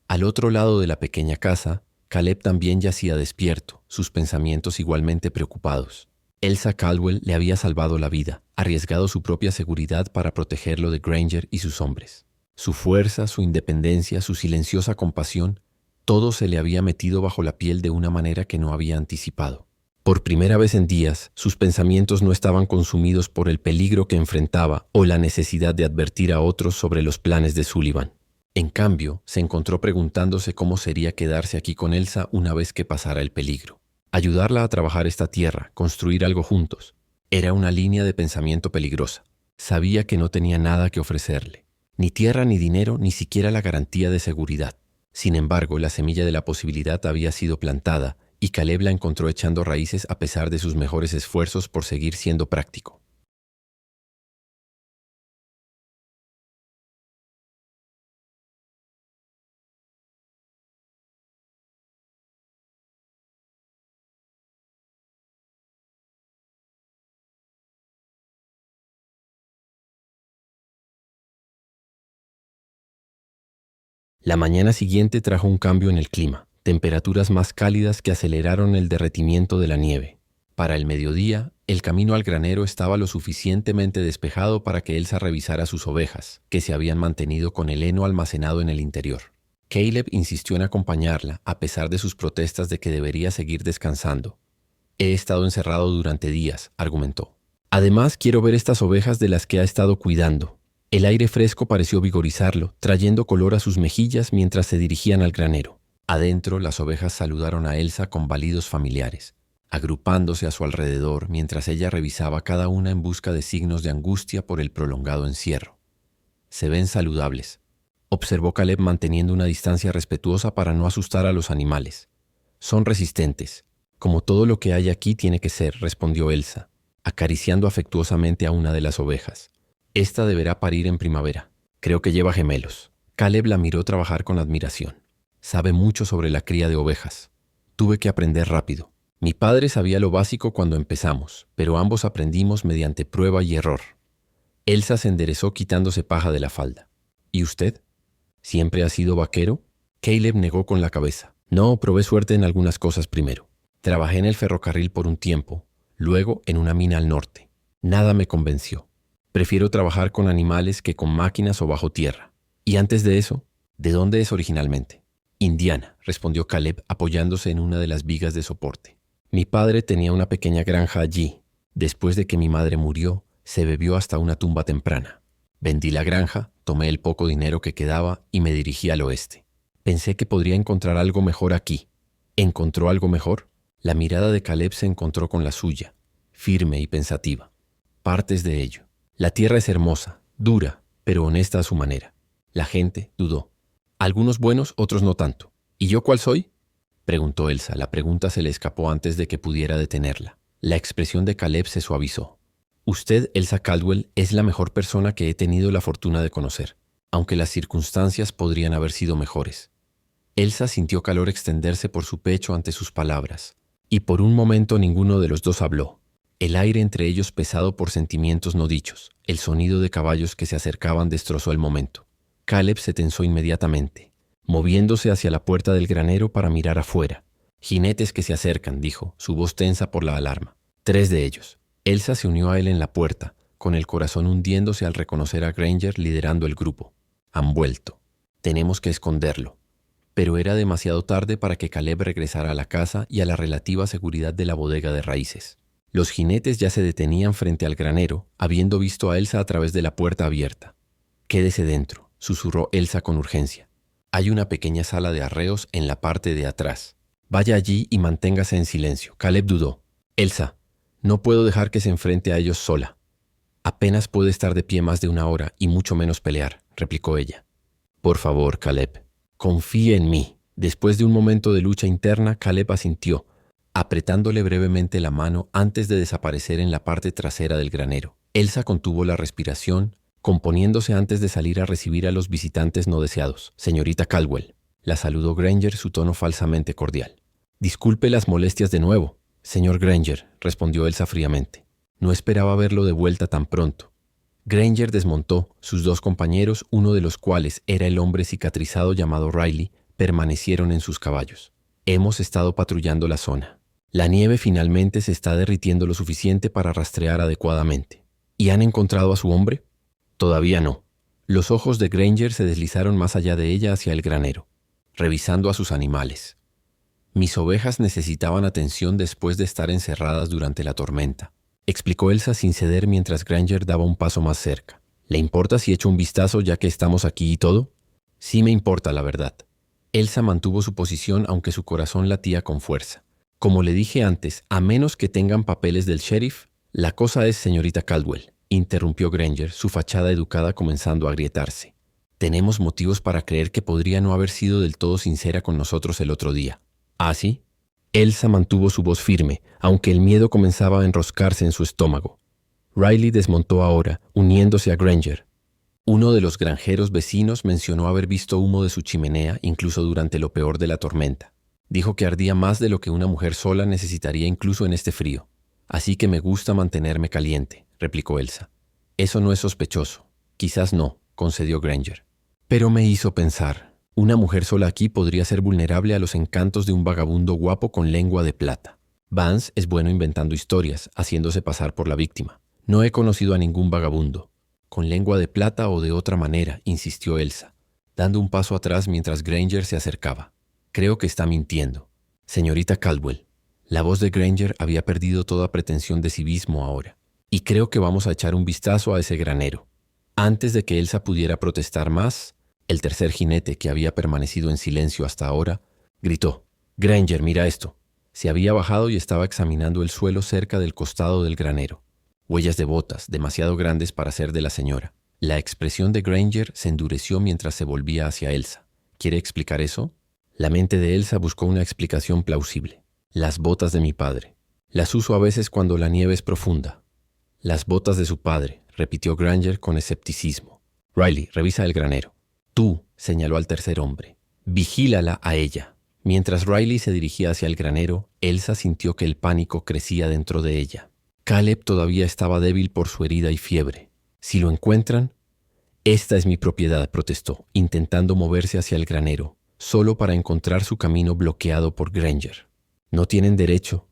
Al otro lado de la pequeña casa, Caleb también yacía despierto, sus pensamientos igualmente preocupados. Elsa Caldwell le había salvado la vida, arriesgado su propia seguridad para protegerlo de Granger y sus hombres. Su fuerza, su independencia, su silenciosa compasión, todo se le había metido bajo la piel de una manera que no había anticipado. Por primera vez en días, sus pensamientos no estaban consumidos por el peligro que enfrentaba o la necesidad de advertir a otros sobre los planes de Sullivan. En cambio, se encontró preguntándose cómo sería quedarse aquí con Elsa una vez que pasara el peligro. Ayudarla a trabajar esta tierra, construir algo juntos. Era una línea de pensamiento peligrosa. Sabía que no tenía nada que ofrecerle. Ni tierra, ni dinero, ni siquiera la garantía de seguridad. Sin embargo, la semilla de la posibilidad había sido plantada y Caleb la encontró echando raíces a pesar de sus mejores esfuerzos por seguir siendo práctico. La mañana siguiente trajo un cambio en el clima, temperaturas más cálidas que aceleraron el derretimiento de la nieve. Para el mediodía, el camino al granero estaba lo suficientemente despejado para que Elsa revisara sus ovejas, que se habían mantenido con el heno almacenado en el interior. Caleb insistió en acompañarla, a pesar de sus protestas de que debería seguir descansando. He estado encerrado durante días, argumentó. Además, quiero ver estas ovejas de las que ha estado cuidando. El aire fresco pareció vigorizarlo, trayendo color a sus mejillas mientras se dirigían al granero. Adentro, las ovejas saludaron a Elsa con balidos familiares, agrupándose a su alrededor mientras ella revisaba cada una en busca de signos de angustia por el prolongado encierro. Se ven saludables, observó Caleb manteniendo una distancia respetuosa para no asustar a los animales. Son resistentes, como todo lo que hay aquí tiene que ser, respondió Elsa, acariciando afectuosamente a una de las ovejas. Esta deberá parir en primavera. Creo que lleva gemelos. Caleb la miró trabajar con admiración. Sabe mucho sobre la cría de ovejas. Tuve que aprender rápido. Mi padre sabía lo básico cuando empezamos, pero ambos aprendimos mediante prueba y error. Elsa se enderezó quitándose paja de la falda. ¿Y usted? ¿Siempre ha sido vaquero? Caleb negó con la cabeza. No, probé suerte en algunas cosas primero. Trabajé en el ferrocarril por un tiempo, luego en una mina al norte. Nada me convenció. Prefiero trabajar con animales que con máquinas o bajo tierra. Y antes de eso, ¿de dónde es originalmente? Indiana, respondió Caleb apoyándose en una de las vigas de soporte. Mi padre tenía una pequeña granja allí. Después de que mi madre murió, se bebió hasta una tumba temprana. Vendí la granja, tomé el poco dinero que quedaba y me dirigí al oeste. Pensé que podría encontrar algo mejor aquí. ¿Encontró algo mejor? La mirada de Caleb se encontró con la suya, firme y pensativa. Partes de ello. La tierra es hermosa, dura, pero honesta a su manera. La gente dudó. Algunos buenos, otros no tanto. ¿Y yo cuál soy?, preguntó Elsa. La pregunta se le escapó antes de que pudiera detenerla. La expresión de Caleb se suavizó. Usted, Elsa Caldwell, es la mejor persona que he tenido la fortuna de conocer, aunque las circunstancias podrían haber sido mejores. Elsa sintió calor extenderse por su pecho ante sus palabras, y por un momento ninguno de los dos habló. El aire entre ellos pesado por sentimientos no dichos, el sonido de caballos que se acercaban destrozó el momento. Caleb se tensó inmediatamente, moviéndose hacia la puerta del granero para mirar afuera. «Jinetes que se acercan», dijo, su voz tensa por la alarma. 3 de ellos. Elsa se unió a él en la puerta, con el corazón hundiéndose al reconocer a Granger liderando el grupo. «Han vuelto. Tenemos que esconderlo». Pero era demasiado tarde para que Caleb regresara a la casa y a la relativa seguridad de la bodega de raíces. Los jinetes ya se detenían frente al granero, habiendo visto a Elsa a través de la puerta abierta. «Quédese dentro», susurró Elsa con urgencia. «Hay una pequeña sala de arreos en la parte de atrás. Vaya allí y manténgase en silencio». Caleb dudó. «Elsa, no puedo dejar que se enfrente a ellos sola. Apenas puede estar de pie más de una hora y mucho menos pelear», replicó ella. «Por favor, Caleb, confíe en mí». Después de un momento de lucha interna, Caleb asintió, apretándole brevemente la mano antes de desaparecer en la parte trasera del granero. Elsa contuvo la respiración, componiéndose antes de salir a recibir a los visitantes no deseados. «Señorita Caldwell», la saludó Granger, su tono falsamente cordial. «Disculpe las molestias de nuevo». «Señor Granger», respondió Elsa fríamente. No esperaba verlo de vuelta tan pronto. Granger desmontó. Sus 2 compañeros, uno de los cuales era el hombre cicatrizado llamado Riley, permanecieron en sus caballos. «Hemos estado patrullando la zona. La nieve finalmente se está derritiendo lo suficiente para rastrear adecuadamente». «¿Y han encontrado a su hombre?». «Todavía no». Los ojos de Granger se deslizaron más allá de ella hacia el granero, revisando a sus animales. «Mis ovejas necesitaban atención después de estar encerradas durante la tormenta», explicó Elsa sin ceder mientras Granger daba un paso más cerca. «¿Le importa si echo un vistazo ya que estamos aquí y todo?». «Sí me importa, la verdad». Elsa mantuvo su posición aunque su corazón latía con fuerza. «Como le dije antes, a menos que tengan papeles del sheriff». «La cosa es, señorita Caldwell», interrumpió Granger, su fachada educada comenzando a agrietarse. «Tenemos motivos para creer que podría no haber sido del todo sincera con nosotros el otro día». «¿Ah, sí?». Elsa mantuvo su voz firme, aunque el miedo comenzaba a enroscarse en su estómago. Riley desmontó ahora, uniéndose a Granger. Uno de los granjeros vecinos mencionó haber visto humo de su chimenea incluso durante lo peor de la tormenta. Dijo que ardía más de lo que una mujer sola necesitaría incluso en este frío. «Así que me gusta mantenerme caliente», replicó Elsa. «Eso no es sospechoso». «Quizás no», concedió Granger. «Pero me hizo pensar. Una mujer sola aquí podría ser vulnerable a los encantos de un vagabundo guapo con lengua de plata. Vance es bueno inventando historias, haciéndose pasar por la víctima. No he conocido a ningún vagabundo con lengua de plata o de otra manera», insistió Elsa, dando un paso atrás mientras Granger se acercaba. «Creo que está mintiendo». «Señorita Caldwell». La voz de Granger había perdido toda pretensión de civismo ahora. «Y creo que vamos a echar un vistazo a ese granero». Antes de que Elsa pudiera protestar más, el tercer jinete, que había permanecido en silencio hasta ahora, gritó: «Granger, mira esto». Se había bajado y estaba examinando el suelo cerca del costado del granero. Huellas de botas, demasiado grandes para ser de la señora. La expresión de Granger se endureció mientras se volvía hacia Elsa. «¿Quiere explicar eso?». La mente de Elsa buscó una explicación plausible. «Las botas de mi padre. Las uso a veces cuando la nieve es profunda». «Las botas de su padre», repitió Granger con escepticismo. «Riley, revisa el granero». «Tú», señaló al tercer hombre, «vigílala a ella». Mientras Riley se dirigía hacia el granero, Elsa sintió que el pánico crecía dentro de ella. Caleb todavía estaba débil por su herida y fiebre. «Si lo encuentran...». «Esta es mi propiedad», protestó, intentando moverse hacia el granero, solo para encontrar su camino bloqueado por Granger. «No tienen derecho».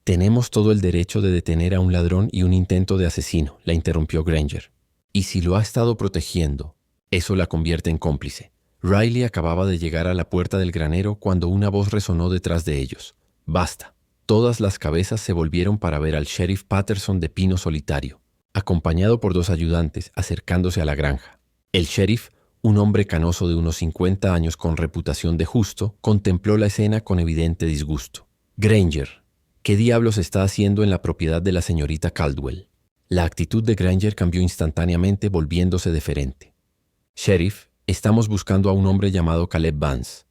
«Tenemos todo el derecho de detener a un ladrón y un intento de asesino», la interrumpió Granger. «Y si lo ha estado protegiendo, eso la convierte en cómplice». Riley acababa de llegar a la puerta del granero cuando una voz resonó detrás de ellos. «Basta». Todas las cabezas se volvieron para ver al sheriff Patterson de pino solitario, acompañado por 2 ayudantes, acercándose a la granja. El sheriff, un hombre canoso de unos 50 años con reputación de justo, contempló la escena con evidente disgusto. «Granger, ¿qué diablos está haciendo en la propiedad de la señorita Caldwell?». La actitud de Granger cambió instantáneamente, volviéndose deferente. «Sheriff, Estamos buscando a un hombre llamado Caleb Vance.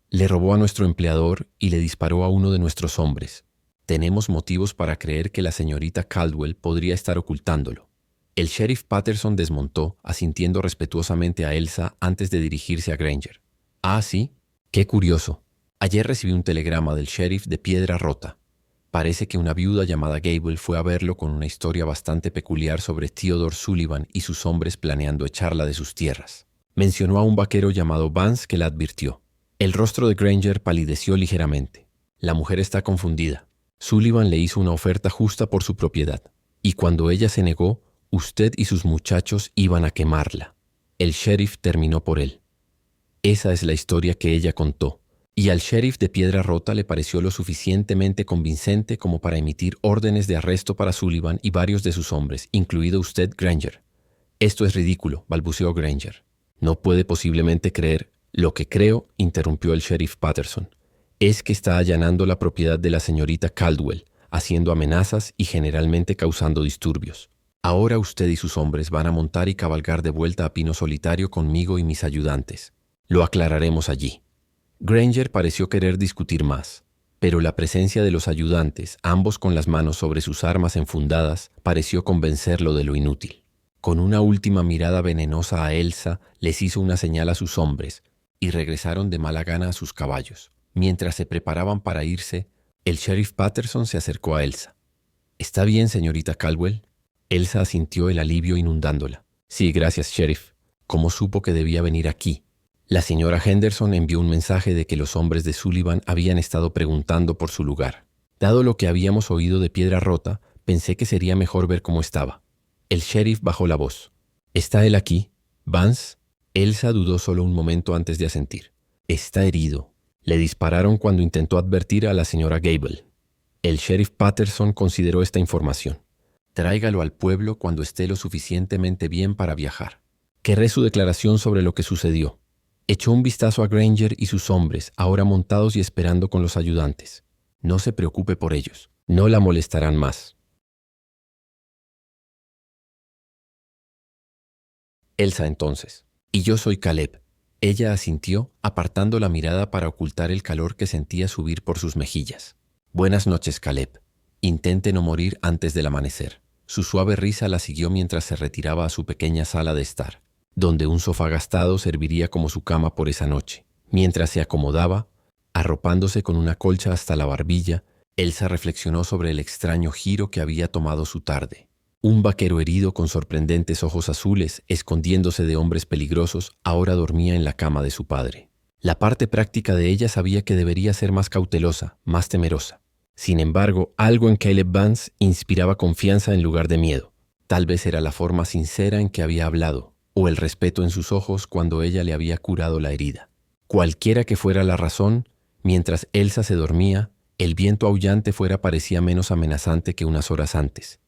Le robó a nuestro empleador y le disparó a uno de nuestros hombres. Tenemos motivos para creer que la señorita Caldwell podría estar ocultándolo. El sheriff Patterson desmontó, asintiendo respetuosamente a Elsa antes de dirigirse a Granger. Ah, sí. Qué curioso. Ayer recibí un telegrama del sheriff de Piedra Rota. Parece que una viuda llamada Gable fue a verlo con una historia bastante peculiar sobre Theodore Sullivan y sus hombres planeando echarla de sus tierras. Mencionó a un vaquero llamado Vance que la advirtió. El rostro de Granger palideció ligeramente. La mujer está confundida. Sullivan le hizo una oferta justa por su propiedad, y cuando ella se negó, usted y sus muchachos iban a quemarla. El sheriff terminó por él. Esa es la historia que ella contó, y al sheriff de Piedra Rota le pareció lo suficientemente convincente como para emitir órdenes de arresto para Sullivan y varios de sus hombres, incluido usted, Granger. Esto es ridículo, balbuceó Granger. No puede posiblemente creer. Lo que creo, interrumpió el sheriff Patterson, es que está allanando la propiedad de la señorita Caldwell, haciendo amenazas y generalmente causando disturbios. Ahora usted y sus hombres van a montar y cabalgar de vuelta a Pino Solitario conmigo y mis ayudantes. Lo aclararemos allí. Granger pareció querer discutir más, pero la presencia de los ayudantes, ambos con las manos sobre sus armas enfundadas, pareció convencerlo de lo inútil. Con una última mirada venenosa a Elsa, les hizo una señal a sus hombres y regresaron de mala gana a sus caballos. Mientras se preparaban para irse, el sheriff Patterson se acercó a Elsa. «¿Está bien, señorita Caldwell?» Elsa asintió, el alivio inundándola. «Sí, gracias, sheriff. ¿Cómo supo que debía venir aquí?» La señora Henderson envió un mensaje de que los hombres de Sullivan habían estado preguntando por su lugar. Dado lo que habíamos oído de Piedra Rota, pensé que sería mejor ver cómo estaba. El sheriff bajó la voz. «¿Está él aquí? ¿Vance?» Elsa dudó solo un momento antes de asentir. «Está herido. Le dispararon cuando intentó advertir a la señora Gable». El sheriff Patterson consideró esta información. «Tráigalo al pueblo cuando esté lo suficientemente bien para viajar. Querré su declaración sobre lo que sucedió». Echó un vistazo a Granger y sus hombres, ahora montados y esperando con los ayudantes. «No se preocupe por ellos. No la molestarán más». Elsa entonces. «Y yo soy Caleb». Ella asintió, apartando la mirada para ocultar el calor que sentía subir por sus mejillas. «Buenas noches, Caleb. Intente no morir antes del amanecer». Su suave risa la siguió mientras se retiraba a su pequeña sala de estar, donde un sofá gastado serviría como su cama por esa noche. Mientras se acomodaba, arropándose con una colcha hasta la barbilla, Elsa reflexionó sobre el extraño giro que había tomado su tarde. Un vaquero herido con sorprendentes ojos azules, escondiéndose de hombres peligrosos, ahora dormía en la cama de su padre. La parte práctica de ella sabía que debería ser más cautelosa, más temerosa. Sin embargo, algo en Caleb Vance inspiraba confianza en lugar de miedo. Tal vez era la forma sincera en que había hablado, o el respeto en sus ojos cuando ella le había curado la herida. Cualquiera que fuera la razón, mientras Elsa se dormía, el viento aullante fuera parecía menos amenazante que unas horas antes.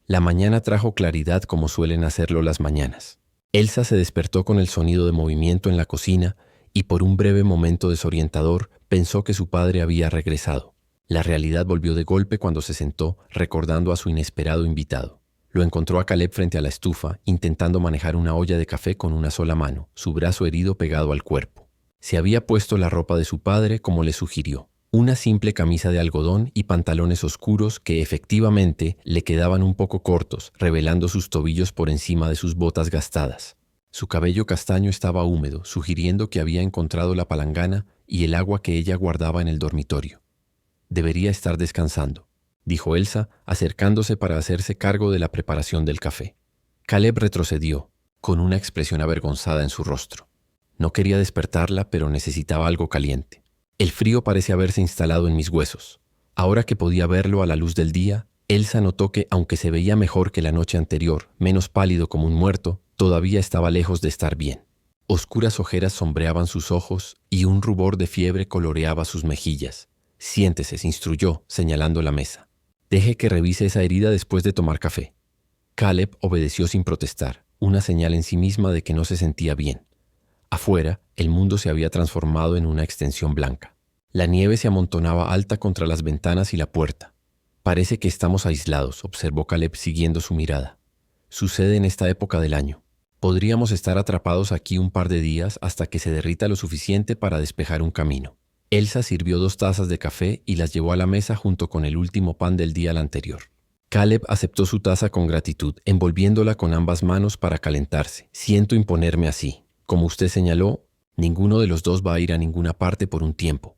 La mañana trajo claridad como suelen hacerlo las mañanas. Elsa se despertó con el sonido de movimiento en la cocina y por un breve momento desorientador pensó que su padre había regresado. La realidad volvió de golpe cuando se sentó, recordando a su inesperado invitado. Lo encontró a Caleb frente a la estufa, intentando manejar una olla de café con una sola mano, su brazo herido pegado al cuerpo. Se había puesto la ropa de su padre como le sugirió. Una simple camisa de algodón y pantalones oscuros que efectivamente le quedaban un poco cortos, revelando sus tobillos por encima de sus botas gastadas. Su cabello castaño estaba húmedo, sugiriendo que había encontrado la palangana y el agua que ella guardaba en el dormitorio. «Debería estar descansando», dijo Elsa, acercándose para hacerse cargo de la preparación del café. Caleb retrocedió, con una expresión avergonzada en su rostro. No quería despertarla, pero necesitaba algo caliente. «El frío parece haberse instalado en mis huesos». Ahora que podía verlo a la luz del día, Elsa notó que, aunque se veía mejor que la noche anterior, menos pálido como un muerto, todavía estaba lejos de estar bien. Oscuras ojeras sombreaban sus ojos y un rubor de fiebre coloreaba sus mejillas. «Siéntese», se instruyó, señalando la mesa. «Deje que revise esa herida después de tomar café». Caleb obedeció sin protestar, una señal en sí misma de que no se sentía bien. Afuera, el mundo se había transformado en una extensión blanca. La nieve se amontonaba alta contra las ventanas y la puerta. «Parece que estamos aislados», observó Caleb siguiendo su mirada. «Sucede en esta época del año». Podríamos estar atrapados aquí un par de días hasta que se derrita lo suficiente para despejar un camino. Elsa sirvió 2 tazas de café y las llevó a la mesa junto con el último pan del día anterior. Caleb aceptó su taza con gratitud, envolviéndola con ambas manos para calentarse. Siento imponerme así. Como usted señaló, ninguno de los dos va a ir a ninguna parte por un tiempo.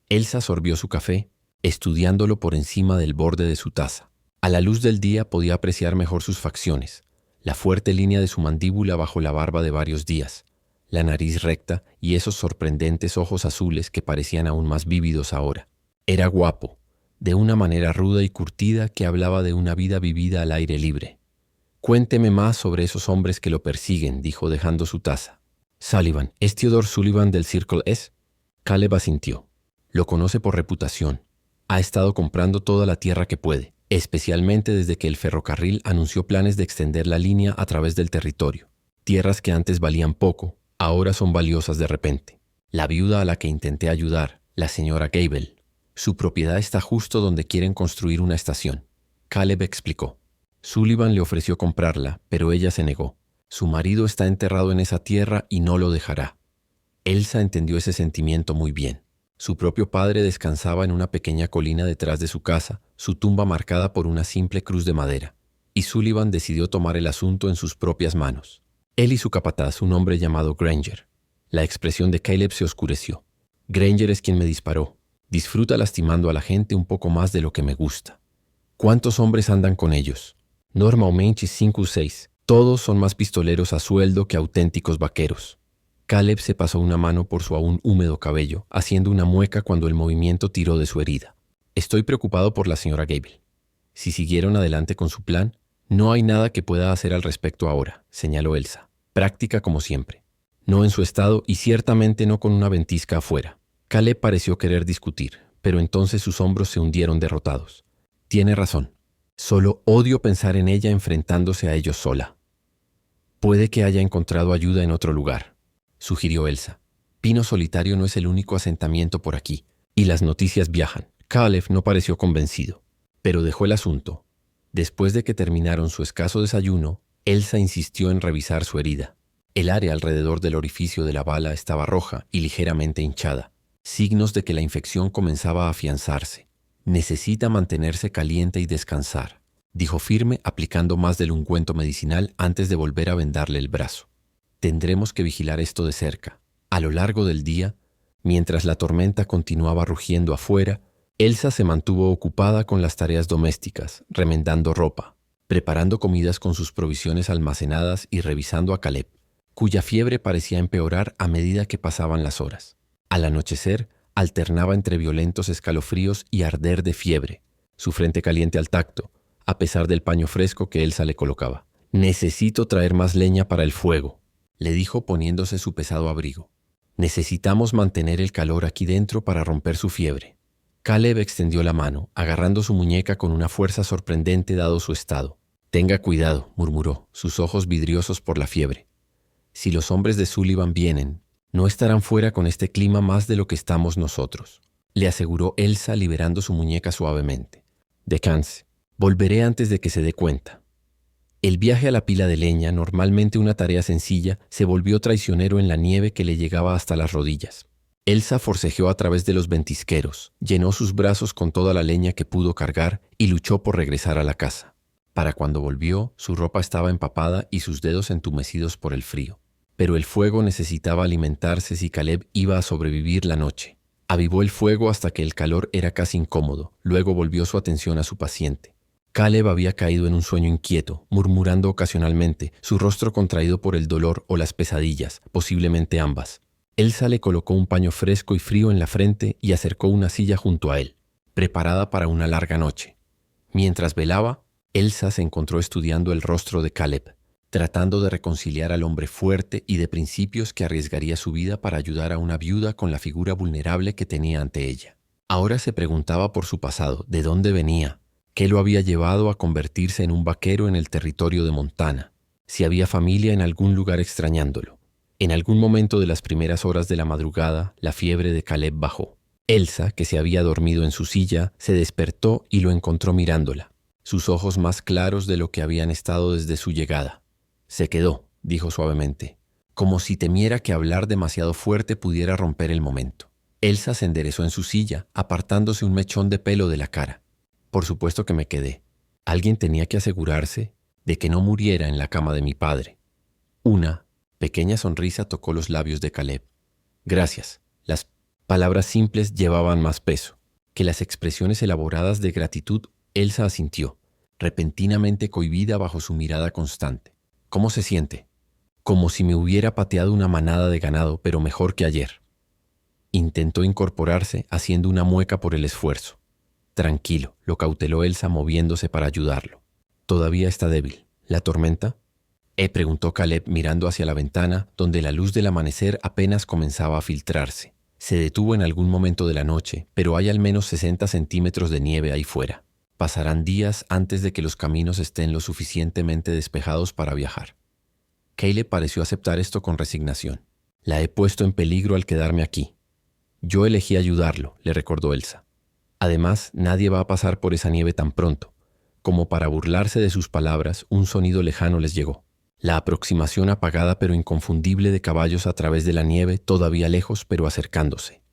Elsa sorbió su café, estudiándolo por encima del borde de su taza. A la luz del día podía apreciar mejor sus facciones, la fuerte línea de su mandíbula bajo la barba de varios días, la nariz recta y esos sorprendentes ojos azules que parecían aún más vívidos ahora. Era guapo, de una manera ruda y curtida que hablaba de una vida vivida al aire libre. «Cuénteme más sobre esos hombres que lo persiguen», dijo dejando su taza. «Sullivan, ¿es Theodore Sullivan del Circle S?» Caleb asintió. «Lo conoce por reputación. Ha estado comprando toda la tierra que puede, especialmente desde que el ferrocarril anunció planes de extender la línea a través del territorio. Tierras que antes valían poco, ahora son valiosas de repente. La viuda a la que intenté ayudar, la señora Gable, su propiedad está justo donde quieren construir una estación». Caleb explicó. Sullivan le ofreció comprarla, pero ella se negó. Su marido está enterrado en esa tierra y no lo dejará. Elsa entendió ese sentimiento muy bien. Su propio padre descansaba en una pequeña colina detrás de su casa, su tumba marcada por una simple cruz de madera. Y Sullivan decidió tomar el asunto en sus propias manos. Él y su capataz, un hombre llamado Granger. La expresión de Caleb se oscureció. «Granger es quien me disparó. Disfruta lastimando a la gente un poco más de lo que me gusta». «¿Cuántos hombres andan con ellos?» «Normalmente 5 o 6. Todos son más pistoleros a sueldo que auténticos vaqueros». Caleb se pasó una mano por su aún húmedo cabello, haciendo una mueca cuando el movimiento tiró de su herida. «Estoy preocupado por la señora Gable. Si siguieron adelante con su plan, no hay nada que pueda hacer al respecto ahora», señaló Elsa. «Práctica como siempre. No en su estado y ciertamente no con una ventisca afuera». Caleb pareció querer discutir, pero entonces sus hombros se hundieron derrotados. «Tiene razón. Solo odio pensar en ella enfrentándose a ellos sola». «Puede que haya encontrado ayuda en otro lugar», sugirió Elsa. «Pino Solitario no es el único asentamiento por aquí, y las noticias viajan». Caleb no pareció convencido, pero dejó el asunto. Después de que terminaron su escaso desayuno, Elsa insistió en revisar su herida. El área alrededor del orificio de la bala estaba roja y ligeramente hinchada, signos de que la infección comenzaba a afianzarse. «Necesita mantenerse caliente y descansar», dijo firme, aplicando más del ungüento medicinal antes de volver a vendarle el brazo. «Tendremos que vigilar esto de cerca». A lo largo del día, mientras la tormenta continuaba rugiendo afuera, Elsa se mantuvo ocupada con las tareas domésticas, remendando ropa, preparando comidas con sus provisiones almacenadas y revisando a Caleb, cuya fiebre parecía empeorar a medida que pasaban las horas. Al anochecer, alternaba entre violentos escalofríos y arder de fiebre, su frente caliente al tacto, a pesar del paño fresco que Elsa le colocaba. «Necesito traer más leña para el fuego», le dijo poniéndose su pesado abrigo. «Necesitamos mantener el calor aquí dentro para romper su fiebre». Caleb extendió la mano, agarrando su muñeca con una fuerza sorprendente dado su estado. «Tenga cuidado», murmuró, sus ojos vidriosos por la fiebre. «Si los hombres de Sullivan vienen, no estarán fuera con este clima más de lo que estamos nosotros», le aseguró Elsa liberando su muñeca suavemente. «Descanse. Volveré antes de que se dé cuenta». El viaje a la pila de leña, normalmente una tarea sencilla, se volvió traicionero en la nieve que le llegaba hasta las rodillas. Elsa forcejeó a través de los ventisqueros, llenó sus brazos con toda la leña que pudo cargar y luchó por regresar a la casa. Para cuando volvió, su ropa estaba empapada y sus dedos entumecidos por el frío. Pero el fuego necesitaba alimentarse si Caleb iba a sobrevivir la noche. Avivó el fuego hasta que el calor era casi incómodo, luego volvió su atención a su paciente. Caleb había caído en un sueño inquieto, murmurando ocasionalmente, su rostro contraído por el dolor o las pesadillas, posiblemente ambas. Elsa le colocó un paño fresco y frío en la frente y acercó una silla junto a él, preparada para una larga noche. Mientras velaba, Elsa se encontró estudiando el rostro de Caleb, tratando de reconciliar al hombre fuerte y de principios que arriesgaría su vida para ayudar a una viuda con la figura vulnerable que tenía ante ella. Ahora se preguntaba por su pasado, de dónde venía, qué lo había llevado a convertirse en un vaquero en el territorio de Montana, si había familia en algún lugar extrañándolo. En algún momento de las primeras horas de la madrugada, la fiebre de Caleb bajó. Elsa, que se había dormido en su silla, se despertó y lo encontró mirándola, sus ojos más claros de lo que habían estado desde su llegada. Se quedó, dijo suavemente, como si temiera que hablar demasiado fuerte pudiera romper el momento. Elsa se enderezó en su silla, apartándose un mechón de pelo de la cara. Por supuesto que me quedé. Alguien tenía que asegurarse de que no muriera en la cama de mi padre. Una pequeña sonrisa tocó los labios de Caleb. Gracias. Las palabras simples llevaban más peso que las expresiones elaboradas de gratitud. Elsa asintió, repentinamente cohibida bajo su mirada constante. ¿Cómo se siente? Como si me hubiera pateado una manada de ganado, pero mejor que ayer. Intentó incorporarse, haciendo una mueca por el esfuerzo. Tranquilo, lo cauteló Elsa, moviéndose para ayudarlo. Todavía está débil. ¿La tormenta? Preguntó Caleb mirando hacia la ventana, donde la luz del amanecer apenas comenzaba a filtrarse. Se detuvo en algún momento de la noche, pero hay al menos 60 centímetros de nieve ahí fuera. Pasarán días antes de que los caminos estén lo suficientemente despejados para viajar. Caleb pareció aceptar esto con resignación. La he puesto en peligro al quedarme aquí. Yo elegí ayudarlo, le recordó Elsa. Además, nadie va a pasar por esa nieve tan pronto. Como para burlarse de sus palabras, un sonido lejano les llegó. La aproximación apagada pero inconfundible de caballos a través de la nieve, todavía lejos pero acercándose.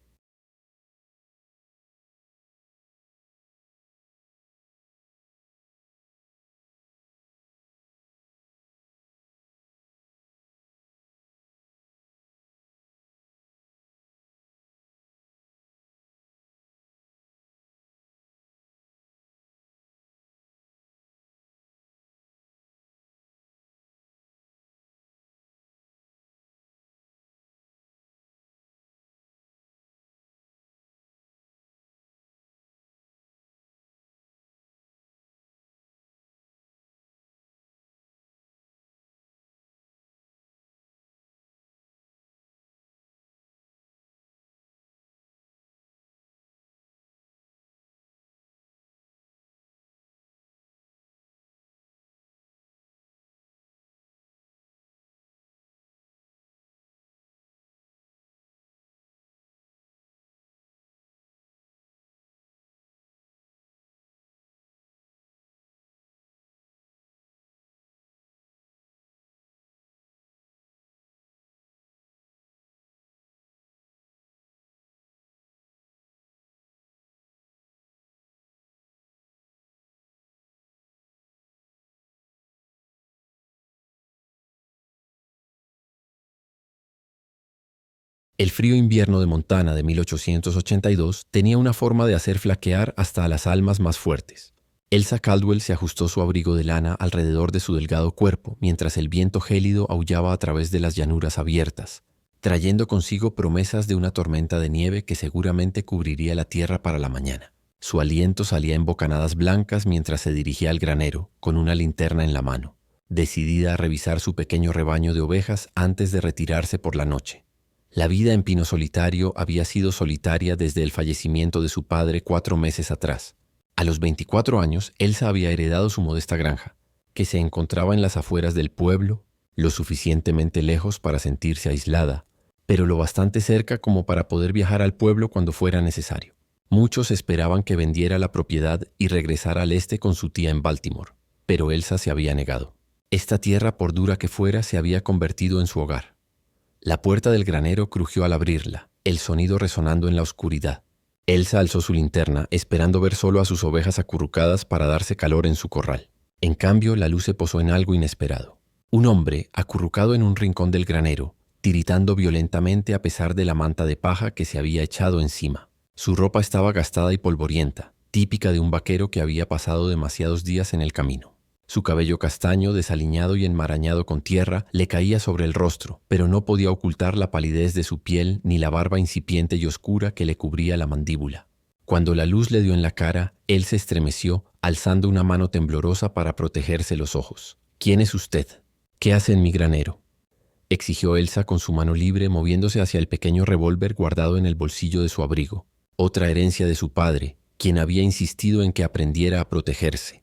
El frío invierno de Montana de 1882 tenía una forma de hacer flaquear hasta a las almas más fuertes. Elsa Caldwell se ajustó su abrigo de lana alrededor de su delgado cuerpo mientras el viento gélido aullaba a través de las llanuras abiertas, trayendo consigo promesas de una tormenta de nieve que seguramente cubriría la tierra para la mañana. Su aliento salía en bocanadas blancas mientras se dirigía al granero, con una linterna en la mano, decidida a revisar su pequeño rebaño de ovejas antes de retirarse por la noche. La vida en Pino Solitario había sido solitaria desde el fallecimiento de su padre 4 meses atrás. A los 24 años, Elsa había heredado su modesta granja, que se encontraba en las afueras del pueblo, lo suficientemente lejos para sentirse aislada, pero lo bastante cerca como para poder viajar al pueblo cuando fuera necesario. Muchos esperaban que vendiera la propiedad y regresara al este con su tía en Baltimore, pero Elsa se había negado. Esta tierra, por dura que fuera, se había convertido en su hogar. La puerta del granero crujió al abrirla, el sonido resonando en la oscuridad. Elsa alzó su linterna, esperando ver solo a sus ovejas acurrucadas para darse calor en su corral. En cambio, la luz se posó en algo inesperado. Un hombre, acurrucado en un rincón del granero, tiritando violentamente a pesar de la manta de paja que se había echado encima. Su ropa estaba gastada y polvorienta, típica de un vaquero que había pasado demasiados días en el camino. Su cabello castaño, desaliñado y enmarañado con tierra, le caía sobre el rostro, pero no podía ocultar la palidez de su piel ni la barba incipiente y oscura que le cubría la mandíbula. Cuando la luz le dio en la cara, él se estremeció, alzando una mano temblorosa para protegerse los ojos. «¿Quién es usted? ¿Qué hace en mi granero?», exigió Elsa con su mano libre, moviéndose hacia el pequeño revólver guardado en el bolsillo de su abrigo. Otra herencia de su padre, quien había insistido en que aprendiera a protegerse.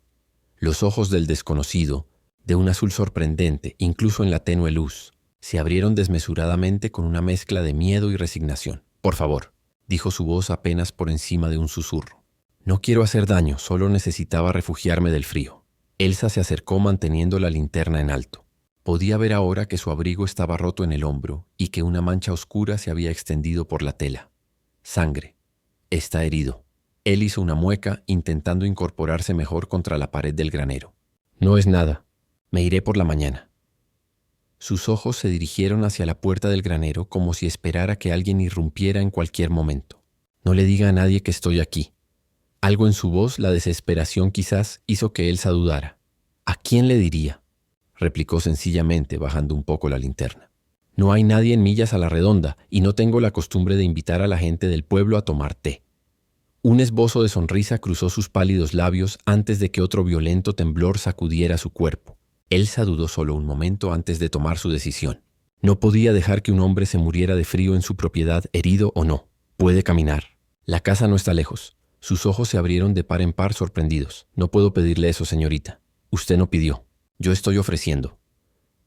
Los ojos del desconocido, de un azul sorprendente, incluso en la tenue luz, se abrieron desmesuradamente con una mezcla de miedo y resignación. «Por favor», dijo su voz apenas por encima de un susurro. «No quiero hacer daño, solo necesitaba refugiarme del frío». Elsa se acercó manteniendo la linterna en alto. Podía ver ahora que su abrigo estaba roto en el hombro y que una mancha oscura se había extendido por la tela. Sangre. Está herido. Él hizo una mueca intentando incorporarse mejor contra la pared del granero. No es nada. Me iré por la mañana. Sus ojos se dirigieron hacia la puerta del granero como si esperara que alguien irrumpiera en cualquier momento. No le diga a nadie que estoy aquí. Algo en su voz, la desesperación quizás, hizo que Elsa dudara. ¿A quién le diría?, replicó sencillamente, bajando un poco la linterna. No hay nadie en Millas a la Redonda y no tengo la costumbre de invitar a la gente del pueblo a tomar té. Un esbozo de sonrisa cruzó sus pálidos labios antes de que otro violento temblor sacudiera su cuerpo. Elsa dudó solo un momento antes de tomar su decisión. No podía dejar que un hombre se muriera de frío en su propiedad, herido o no. Puede caminar. La casa no está lejos. Sus ojos se abrieron de par en par sorprendidos. No puedo pedirle eso, señorita. Usted no pidió. Yo estoy ofreciendo.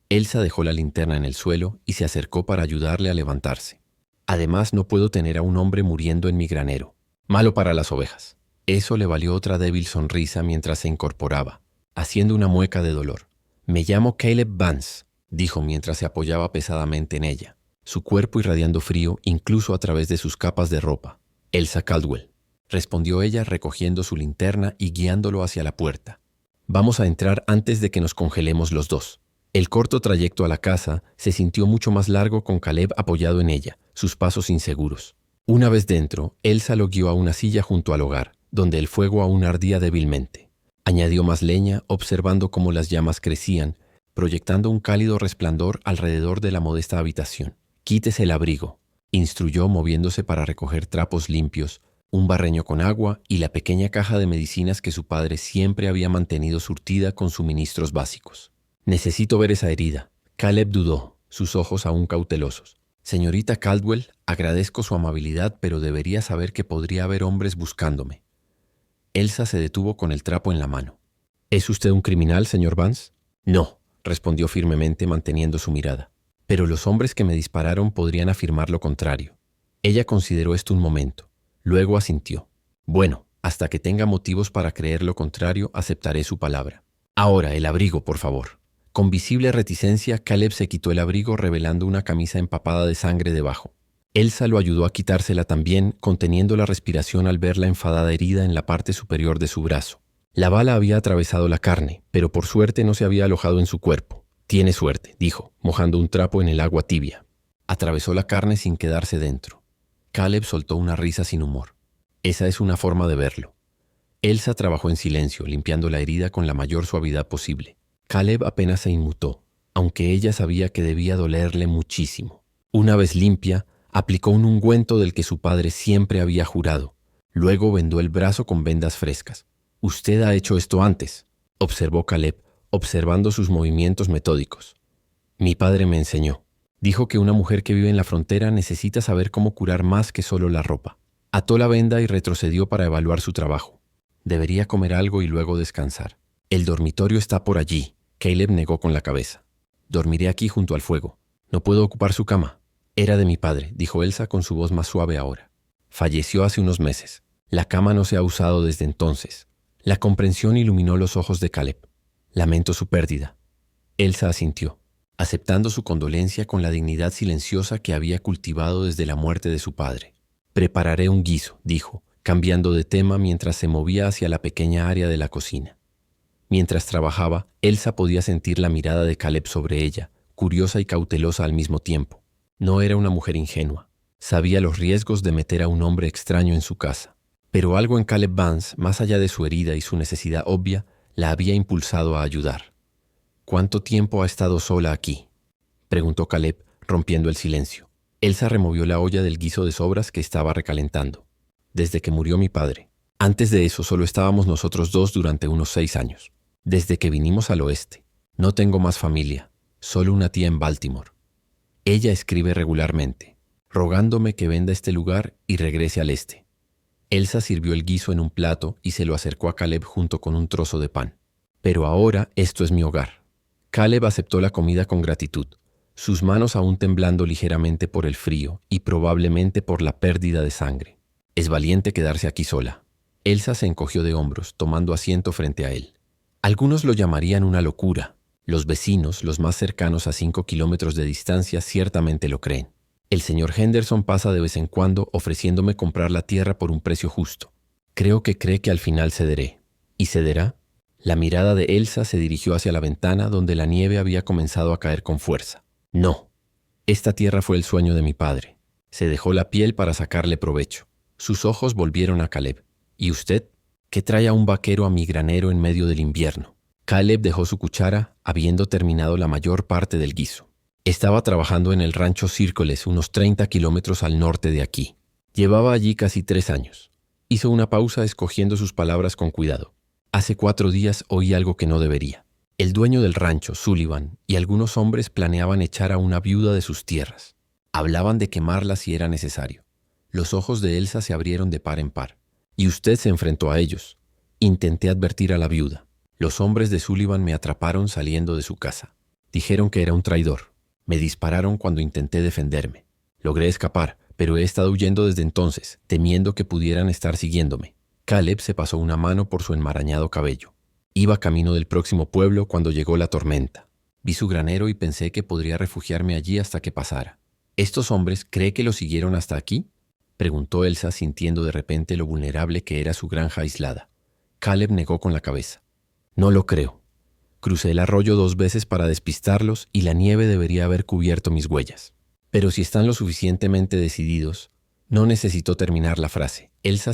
Elsa dejó la linterna en el suelo y se acercó para ayudarle a levantarse. Además, no puedo tener a un hombre muriendo en mi granero. Malo para las ovejas. Eso le valió otra débil sonrisa mientras se incorporaba, haciendo una mueca de dolor. Me llamo Caleb Vance, dijo mientras se apoyaba pesadamente en ella, su cuerpo irradiando frío incluso a través de sus capas de ropa. Elsa Caldwell, respondió ella recogiendo su linterna y guiándolo hacia la puerta. Vamos a entrar antes de que nos congelemos los dos. El corto trayecto a la casa se sintió mucho más largo con Caleb apoyado en ella, sus pasos inseguros. Una vez dentro, Elsa lo guió a una silla junto al hogar, donde el fuego aún ardía débilmente. Añadió más leña, observando cómo las llamas crecían, proyectando un cálido resplandor alrededor de la modesta habitación. «Quítese el abrigo», instruyó moviéndose para recoger trapos limpios, un barreño con agua y la pequeña caja de medicinas que su padre siempre había mantenido surtida con suministros básicos. «Necesito ver esa herida». Caleb dudó, sus ojos aún cautelosos. «Señorita Caldwell, agradezco su amabilidad, pero debería saber que podría haber hombres buscándome». Elsa se detuvo con el trapo en la mano. «¿Es usted un criminal, señor Vance?» «No», respondió firmemente manteniendo su mirada. «Pero los hombres que me dispararon podrían afirmar lo contrario». Ella consideró esto un momento. Luego asintió. «Bueno, hasta que tenga motivos para creer lo contrario, aceptaré su palabra. Ahora, el abrigo, por favor». Con visible reticencia, Caleb se quitó el abrigo revelando una camisa empapada de sangre debajo. Elsa lo ayudó a quitársela también, conteniendo la respiración al ver la enfadada herida en la parte superior de su brazo. La bala había atravesado la carne, pero por suerte no se había alojado en su cuerpo. «Tiene suerte», dijo, mojando un trapo en el agua tibia. Atravesó la carne sin quedarse dentro. Caleb soltó una risa sin humor. «Esa es una forma de verlo». Elsa trabajó en silencio, limpiando la herida con la mayor suavidad posible. Caleb apenas se inmutó, aunque ella sabía que debía dolerle muchísimo. Una vez limpia, aplicó un ungüento del que su padre siempre había jurado. Luego vendó el brazo con vendas frescas. «Usted ha hecho esto antes», observó Caleb, observando sus movimientos metódicos. «Mi padre me enseñó. Dijo que una mujer que vive en la frontera necesita saber cómo curar más que solo la ropa». Ató la venda y retrocedió para evaluar su trabajo. Debería comer algo y luego descansar. «El dormitorio está por allí», Caleb negó con la cabeza. «Dormiré aquí junto al fuego. No puedo ocupar su cama». «Era de mi padre», dijo Elsa con su voz más suave ahora. «Falleció hace unos meses. La cama no se ha usado desde entonces». La comprensión iluminó los ojos de Caleb. «Lamento su pérdida». Elsa asintió, aceptando su condolencia con la dignidad silenciosa que había cultivado desde la muerte de su padre. «Prepararé un guiso», dijo, cambiando de tema mientras se movía hacia la pequeña área de la cocina. Mientras trabajaba, Elsa podía sentir la mirada de Caleb sobre ella, curiosa y cautelosa al mismo tiempo. No era una mujer ingenua. Sabía los riesgos de meter a un hombre extraño en su casa. Pero algo en Caleb Vance, más allá de su herida y su necesidad obvia, la había impulsado a ayudar. «¿Cuánto tiempo ha estado sola aquí?», preguntó Caleb, rompiendo el silencio. Elsa removió la olla del guiso de sobras que estaba recalentando. «Desde que murió mi padre. Antes de eso solo estábamos nosotros dos durante unos 6 años. Desde que vinimos al oeste. No tengo más familia, solo una tía en Baltimore. Ella escribe regularmente, rogándome que venda este lugar y regrese al este». Elsa sirvió el guiso en un plato y se lo acercó a Caleb junto con un trozo de pan. «Pero ahora esto es mi hogar». Caleb aceptó la comida con gratitud, sus manos aún temblando ligeramente por el frío y probablemente por la pérdida de sangre. «Es valiente quedarse aquí sola». Elsa se encogió de hombros, tomando asiento frente a él. «Algunos lo llamarían una locura», Los vecinos, los más cercanos a 5 kilómetros de distancia, ciertamente lo creen. El señor Henderson pasa de vez en cuando ofreciéndome comprar la tierra por un precio justo. Creo que cree que al final cederé. ¿Y cederá? La mirada de Elsa se dirigió hacia la ventana donde la nieve había comenzado a caer con fuerza. No. Esta tierra fue el sueño de mi padre. Se dejó la piel para sacarle provecho. Sus ojos volvieron a Caleb. ¿Y usted? ¿Qué trae a un vaquero a mi granero en medio del invierno? Caleb dejó su cuchara, habiendo terminado la mayor parte del guiso. Estaba trabajando en el rancho Círcoles, unos 30 kilómetros al norte de aquí. Llevaba allí casi 3 años. Hizo una pausa escogiendo sus palabras con cuidado. Hace 4 días oí algo que no debería. El dueño del rancho, Sullivan, y algunos hombres planeaban echar a una viuda de sus tierras. Hablaban de quemarla si era necesario. Los ojos de Elsa se abrieron de par en par. Y usted se enfrentó a ellos. Intenté advertir a la viuda. Los hombres de Sullivan me atraparon saliendo de su casa. Dijeron que era un traidor. Me dispararon cuando intenté defenderme. Logré escapar, pero he estado huyendo desde entonces, temiendo que pudieran estar siguiéndome. Caleb se pasó una mano por su enmarañado cabello. Iba camino del próximo pueblo cuando llegó la tormenta. Vi su granero y pensé que podría refugiarme allí hasta que pasara. ¿Estos hombres cree que lo siguieron hasta aquí?, preguntó Elsa, sintiendo de repente lo vulnerable que era su granja aislada. Caleb negó con la cabeza. No lo creo. Crucé el arroyo 2 veces para despistarlos y la nieve debería haber cubierto mis huellas. Pero si están lo suficientemente decididos, no necesitó terminar la frase. Elsa